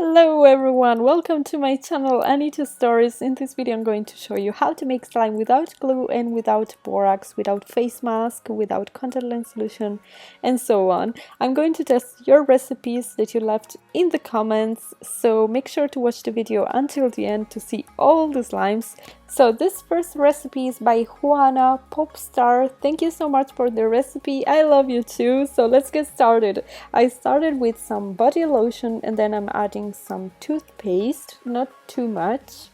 Hello everyone, welcome to my channel Anita Stories. In this video I'm going to show you how to make slime without glue and without borax, without face mask, without contact lens solution and so on. I'm going to test your recipes that you left in the comments, so make sure to watch the video until the end to see all the slimes. So this first recipe is by Juana Popstar. Thank you so much for the recipe. I love you too. So let's get started. I started with some body lotion and then I'm adding some toothpaste, not too much.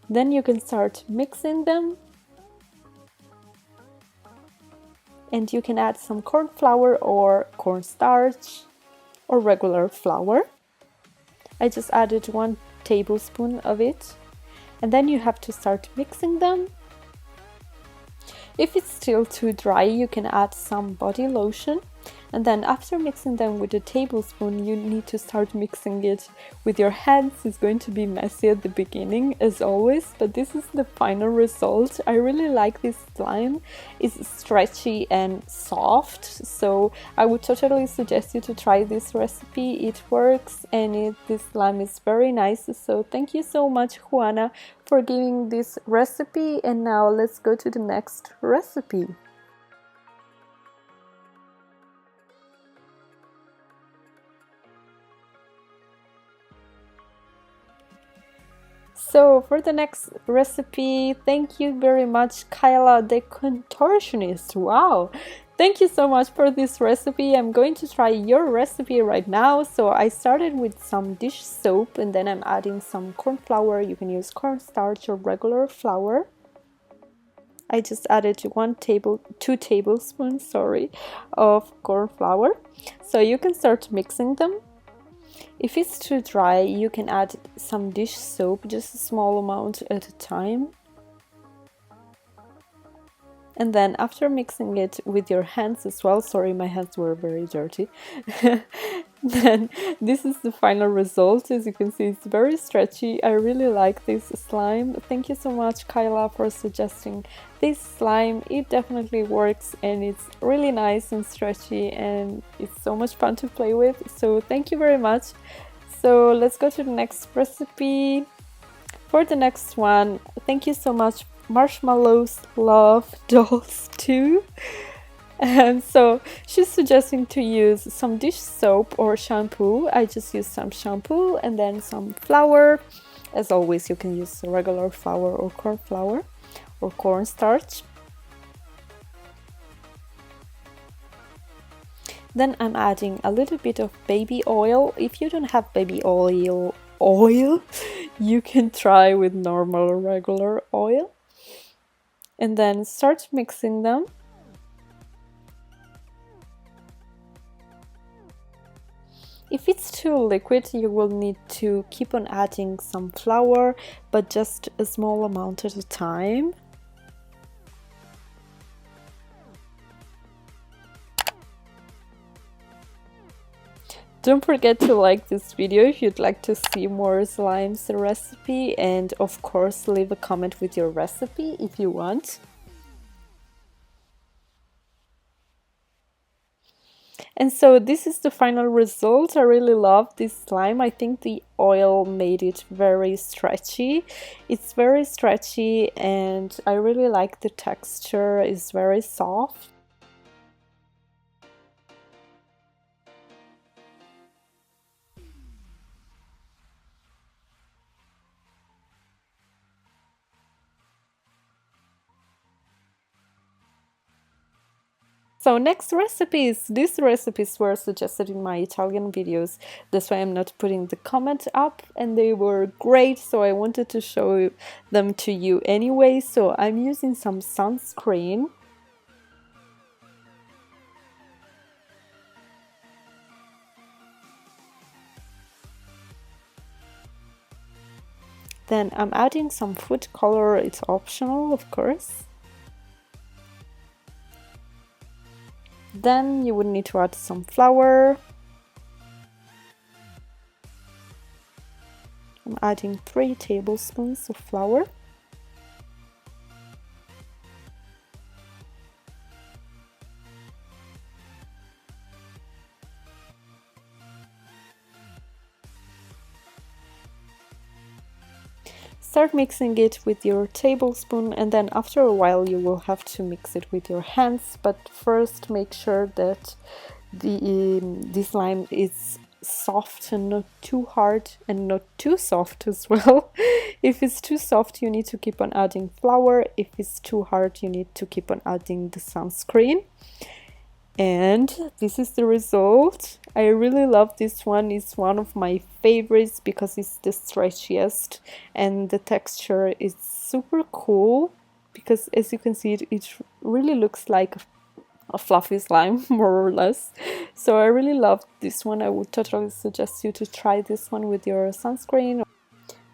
Then you can start mixing them. And you can add some corn flour or cornstarch or regular flour. I just added 1 tablespoon of it. And then you have to start mixing them. If it's still too dry, you can add some body lotion. And then after mixing them with a tablespoon, you need to start mixing it with your hands. It's going to be messy at the beginning, as always, but this is the final result. I really like this slime. It's stretchy and soft, so I would totally suggest you to try this recipe. It works and this slime is very nice. So thank you so much, Juana, for giving this recipe. And now let's go to the next recipe. So for the next recipe, thank you very much, Kyla the Contortionist. Wow! Thank you so much for this recipe. I'm going to try your recipe right now. So I started with some dish soap and then I'm adding some corn flour. You can use cornstarch or regular flour. I just added 2 tablespoons, of corn flour. So you can start mixing them. If it's too dry, you can add some dish soap, just a small amount at a time. And then after mixing it with your hands as well, sorry, my hands were very dirty, then this is the final result. As you can see, it's very stretchy. I really like this slime. Thank you so much, Kyla, for suggesting this slime. It definitely works and it's really nice and stretchy and it's so much fun to play with. So thank you very much. So let's go to the next recipe. For the next one, thank you so much, Marshmallows Love Dolls 2. And so she's suggesting to use some dish soap or shampoo. I just used some shampoo and then some flour. As always, you can use regular flour or corn flour or cornstarch. Then I'm adding a little bit of baby oil. If you don't have baby oil, you can try with normal regular oil. And then start mixing them. If it's too liquid, you will need to keep on adding some flour, but just a small amount at a time. Don't forget to like this video if you'd like to see more slimes recipe, and of course leave a comment with your recipe if you want. And so this is the final result. I really love this slime. I think the oil made it very stretchy. It's very stretchy and I really like the texture. It's very soft. So next recipes. These recipes were suggested in my Italian videos. That's why I'm not putting the comment up, and they were great, so I wanted to show them to you anyway. So I'm using some sunscreen. Then I'm adding some food color. It's optional, of course. Then you would need to add some flour. I'm adding 3 tablespoons of flour. Start mixing it with your tablespoon, and then after a while you will have to mix it with your hands, but first make sure that the slime is soft and not too hard and not too soft as well. If it's too soft, you need to keep on adding flour. If it's too hard, you need to keep on adding the sunscreen. And this is the result. I really love this one. It's one of my favorites because it's the stretchiest and the texture is super cool, because as you can see it really looks like a fluffy slime, more or less. So I really love this one. I would totally suggest you to try this one with your sunscreen.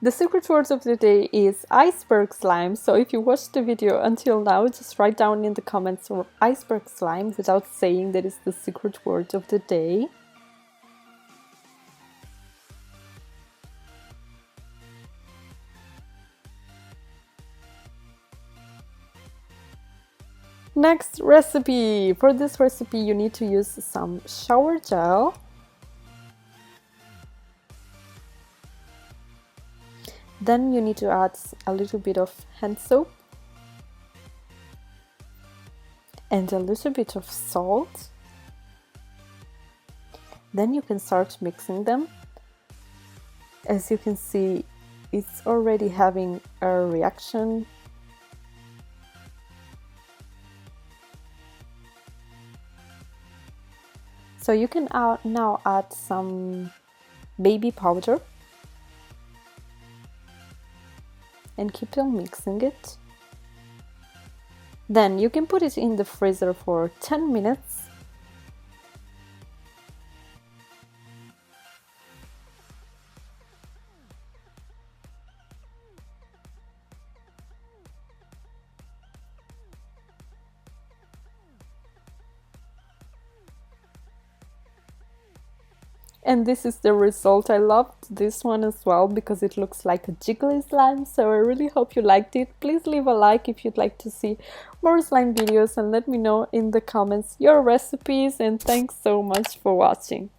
The secret word of the day is iceberg slime. So if you watched the video until now, just write down in the comments or iceberg slime without saying that is the secret word of the day. Next recipe. For this recipe you need to use some shower gel. Then you need to add a little bit of hand soap and a little bit of salt. Then you can start mixing them. As you can see, it's already having a reaction. So you can now add some baby powder and keep on mixing it. Then you can put it in the freezer for 10 minutes. And this is the result. I loved this one as well because it looks like a jiggly slime, so I really hope you liked it. Please leave a like if you'd like to see more slime videos and let me know in the comments your recipes, and thanks so much for watching.